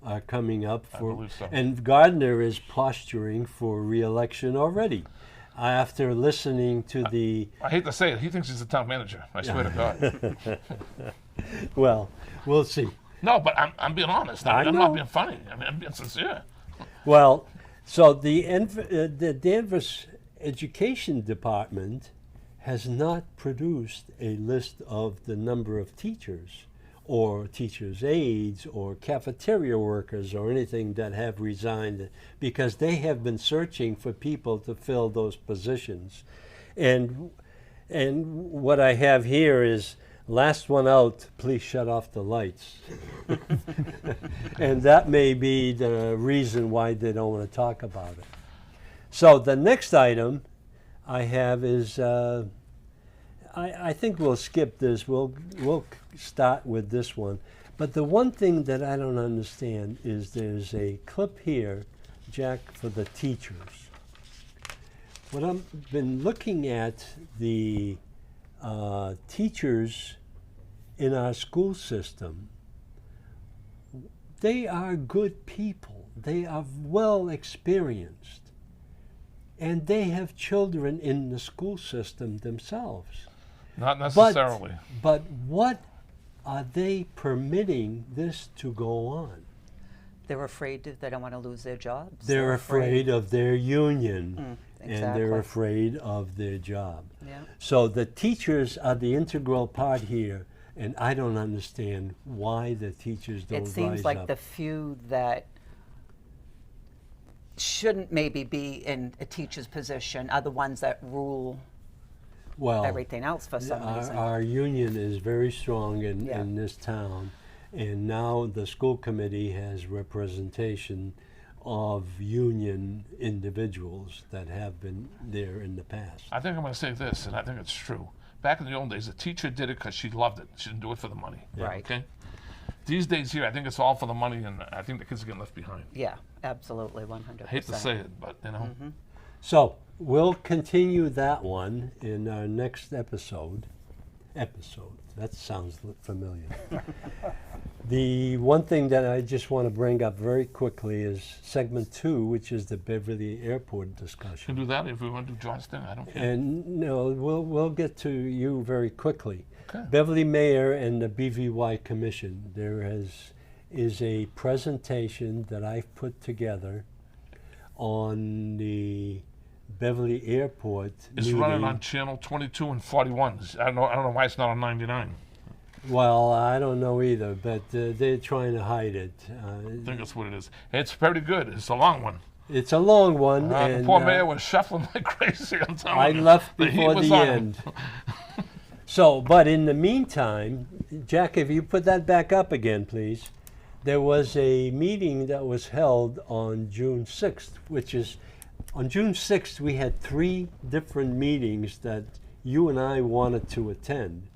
are coming up I for, believe so. and Gardner is posturing for re-election already. After listening to the, I hate to say it, he thinks he's the town manager. I swear to God. well, we'll see. No, but I'm being honest. I I'm know. not being funny. I mean, I'm being sincere. Well, so the Danvers Education Department has not produced a list of the number of teachers or teachers' aides or cafeteria workers or anything that have resigned because they have been searching for people to fill those positions. And what I have here is last one out, please shut off the lights. And that may be the reason why they don't want to talk about it. So the next item I have is, I think we'll skip this. We'll start with this one. But the one thing that I don't understand is there's a clip here, Jack, for the teachers. When I've been looking at the teachers in our school system, they are good people. They are well experienced. And they have children in the school system themselves. Not necessarily. But what are they permitting this to go on? They're afraid they don't want to lose their jobs. They're afraid of their union, and they're exactly. afraid of their job. Yeah. So the teachers are the integral part here, and I don't understand why the teachers don't It rise seems like up. the few that shouldn't maybe be in a teacher's position are the ones that rule well, everything else for some reason. our union is very strong in, Yeah. in this town, and now the school committee has representation of union individuals that have been there in the past. I think I'm going to say this, and I think it's true. Back in the old days, the teacher did it because she loved it. She didn't do it for the money. Right. Okay. These days here, I think it's all for the money, and I think the kids are getting left behind. Yeah, absolutely, 100%. I hate to say it, but you know. So we'll continue that one in our next episode. That sounds familiar. The one thing that I just want to bring up very quickly is segment 2, which is the Beverly Airport You can discussion. do that if we want to do Johnston. I don't care. And no, we'll get to you very quickly. Okay. Beverly Mayor and the BVY Commission. There is a presentation that I've put together on the Beverly Airport. It's meeting. running on channel 22 and 41. I don't know why it's not on 99. Well, I don't know either, but they're trying to hide it. I think that's what it is. It's very good. It's a long one. It's a long one, The and poor mayor was shuffling like crazy. I'm telling I you. left The heat before was the on him. end. So, but in the meantime, Jack, if you put that back up again, please. There was a meeting that was held on June 6th, which is, on June 6th, we had 3 different meetings that you and I wanted to attend.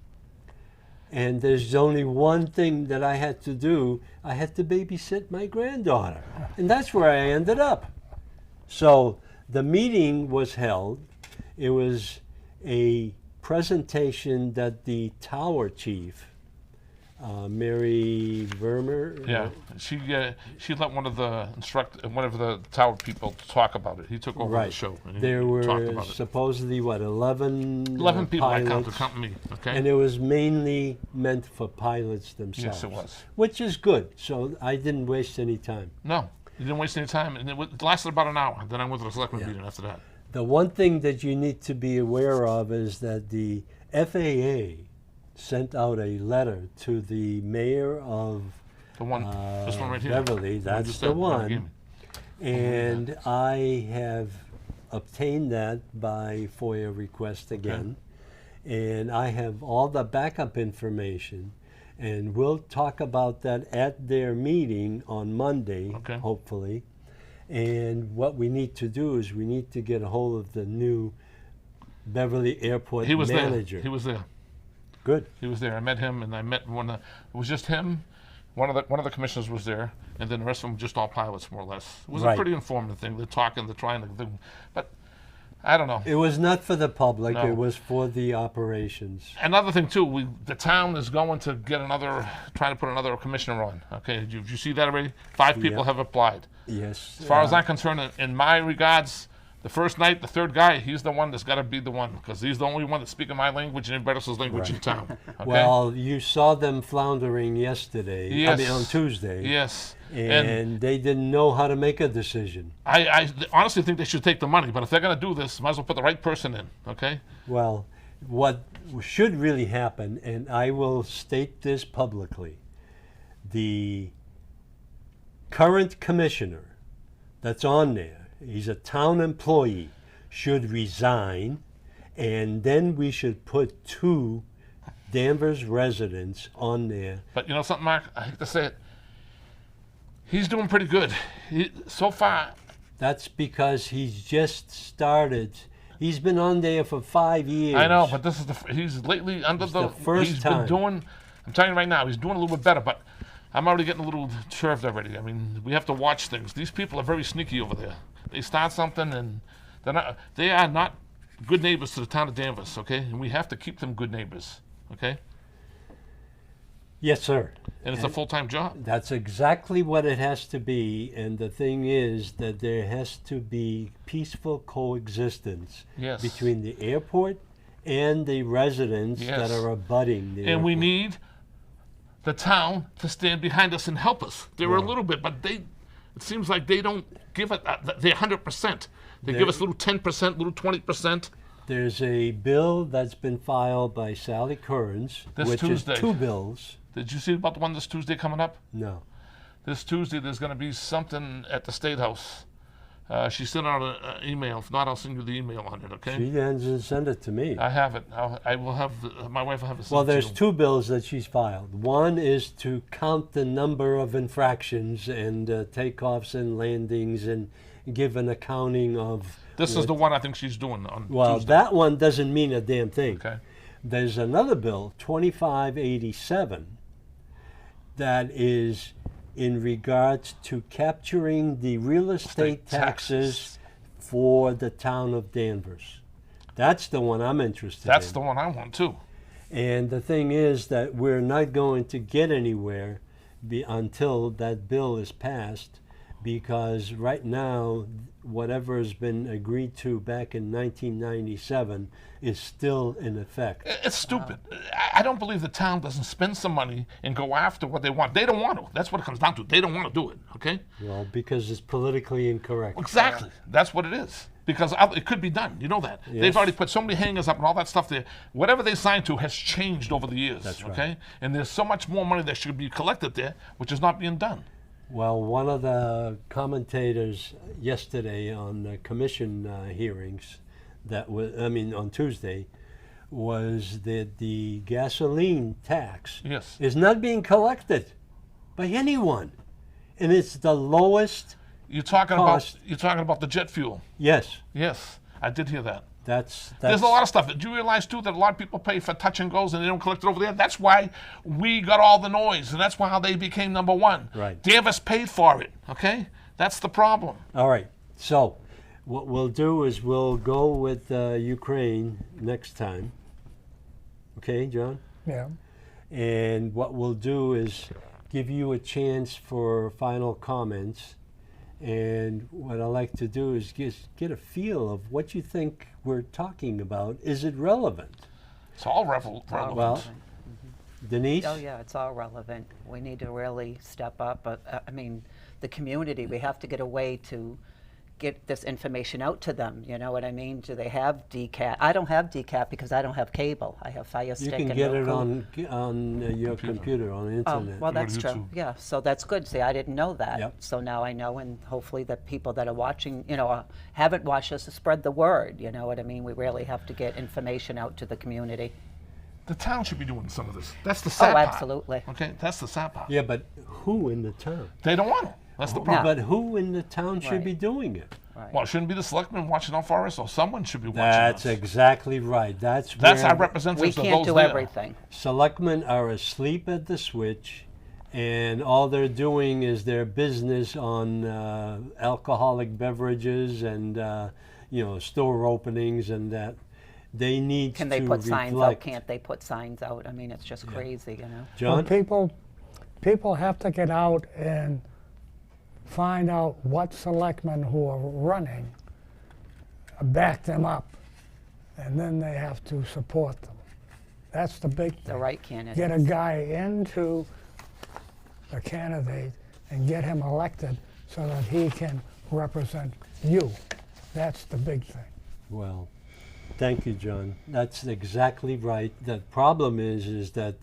And there's only one thing that I had to do. I had to babysit my granddaughter. And that's where I ended up. So the meeting was held. It was a presentation that the tower chief, Mary Vermeer. Yeah, she let one of the tower people talk about it. He took over the Right. show. And There he talked were about it. supposedly, 11 11 people I pilots, counted, counting me. Okay. and it was mainly meant for pilots themselves. Yes, it was. Which is good. So I didn't waste any time. No, you didn't waste any time, and it lasted about an hour. Then I went to the selectmen meeting after that. The one thing that you need to be aware of is that the FAA sent out a letter to the mayor of The one, this one right here. Beverly. The one That's just the said, one. gave me. And I have obtained that by FOIA request again. And I have all the backup information. And we'll talk about that at their meeting on Monday, Okay. hopefully. And what we need to do is we need to get a hold of the new Beverly Airport He was manager. there. He was there. Good. He was there. I met him, and I met one. It was just him. One of the commissioners was there, and then the rest of them just all pilots, more or less. It was Right. a pretty informative thing. They're talking, they're trying to, but I don't know. It was not for the public. No. It was for the operations. Another thing too, the town is going to get trying to put another commissioner on. Okay, did you see that already? 5 people Yep. have applied. Yes. As far as I'm concerned, in my regards, the first night, the third guy, he's the one that's got to be the one, because he's the only one that's speaking my language and everybody else's language in town. Okay? Well, you saw them floundering yesterday. I mean, Yes. on Tuesday. yes. And they didn't know how to make a decision. I honestly think they should take the money, but if they're going to do this, might as well put the right person in, okay? Well, what should really happen, and I will state this publicly, the current commissioner that's on there, he's a town employee, should resign, and then we should put 2 Danvers residents on there. But you know something, Mark? I hate to say it. He's doing pretty good. So far, That's because he's just started. He's been on there for 5 years. I know, but this is he's lately under the first he's time. been doing, I'm telling you right now, he's doing a little bit better, but I'm already getting a little served already. I mean, we have to watch things. These people are very sneaky over there. They start something and they are not good neighbors to the town of Danvers, okay? And we have to keep them good neighbors, okay? Yes, sir. And it's a full-time job. That's exactly what it has to be. And the thing is that there has to be peaceful coexistence Yes. between the airport and the residents Yes. that are abutting the And we airport. need the town to stand behind us and help us. They're a little bit, but it seems like they don't give it. They're 100%. They give us a little 10%, little 20%. There's a bill that's been filed by Sally Kearns, This which Tuesday. is 2 bills. Did you see about the one this Tuesday coming up? No. This Tuesday, there's going to be something at the State House. She sent out an email. If not, I'll send you the email on it, okay? She hasn't sent it to me. I have it. I will have, my wife will have it sent Well, to there's you. 2 bills that she's filed. One is to count the number of infractions and takeoffs and landings and give an accounting of. This is the one I think she's doing on Well, Tuesday. that one doesn't mean a damn thing. Okay. There's another bill, 2587, that is in regards to capturing the real estate taxes for the town of Danvers. That's the one I'm interested That's in. the one I want too. And the thing is that we're not going to get anywhere until that bill is passed, because right now, whatever has been agreed to back in 1997 is still in effect. It's stupid. I don't believe the town doesn't spend some money and go after what they want. They don't want to. That's what it comes down to. They don't want to do it, okay? Well, because it's politically incorrect. Exactly. That's what it is. Because it could be done. You know that. Yes. They've already put so many hangers up and all that stuff there. Whatever they signed to has changed over the years, That's right. okay? And there's so much more money that should be collected there, which is not being done. Well, one of the commentators yesterday on the commission hearings, on Tuesday, was that the gasoline tax Yes. is not being collected by anyone, and it's the lowest. You're talking Cost. about the jet fuel. Yes, Yes, I did hear that. that's There's a lot of stuff. Did you realize too that a lot of people pay for touch and goes and they don't collect it over there? That's why we got all the noise, and that's why how they became number one. Right. Danvers paid for it. Okay, that's the problem. All right. So, what we'll do is we'll go with Ukraine next time. Okay, John? Yeah. And what we'll do is give you a chance for final comments. And what I like to do is get a feel of what you think we're talking about. Is it relevant? It's all relevant. Well, Denise? Oh, yeah, it's all relevant. We need to really step up. But I mean, the community, we have to get a way to get this information out to them. You know what I mean? Do they have DCAT? I don't have DCAT because I don't have cable. I have Fire You Stick can and get it Roku. on your computer, on the Oh, internet. well, Go to that's true. YouTube. Yeah, so that's good. See, I didn't know that. Yep. So now I know, and hopefully the people that are watching, haven't watched us, to spread the word. You know what I mean? We really have to get information out to the community. The town should be doing some of this. That's the sad Oh, part. absolutely. Okay, that's the sad part. Yeah, but who in the town? They don't want to. That's the problem. But who in the town should Right. be doing it? Right. Well, it shouldn't be the selectmen watching out for us, or someone should be watching That's us. exactly right. That's That's where our We representatives of can't those do there. everything. selectmen are asleep at the switch, and all they're doing is their business on alcoholic beverages and store openings, and that they need Can to they put signs out? reflect. Can't they put signs out? I mean, it's just crazy, Well, John? people have to get out and find out what selectmen who are running back them up, and then they have to support them. That's the big The thing. right candidate. Get a guy into the candidate and get him elected so that he can represent you. That's the big thing. Well, thank you, John. That's exactly right. The problem is that,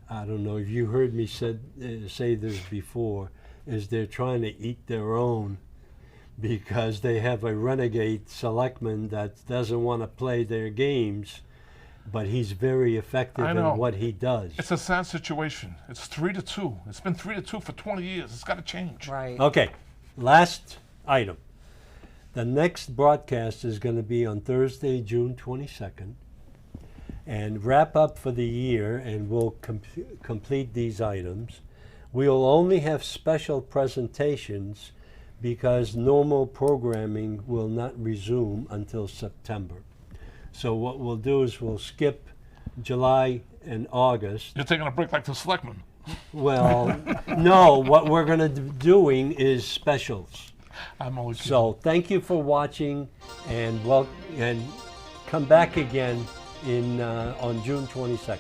I don't know if you heard me say this before, is they're trying to eat their own because they have a renegade selectman that doesn't want to play their games, but he's very effective I in know. what he does. It's a sad situation. It's 3-2. It's been 3-2 for 20 years. It's got to change. Right. Okay, last item. The next broadcast is going to be on Thursday, June 22nd, and wrap up for the year, and we'll complete these items. We'll only have special presentations because normal programming will not resume until September. So what we'll do is we'll skip July and August. You're taking a break like the selectmen. Well, no, what we're going to be doing is specials. I'm only kidding. So thank you for watching, and come back again on June 22nd.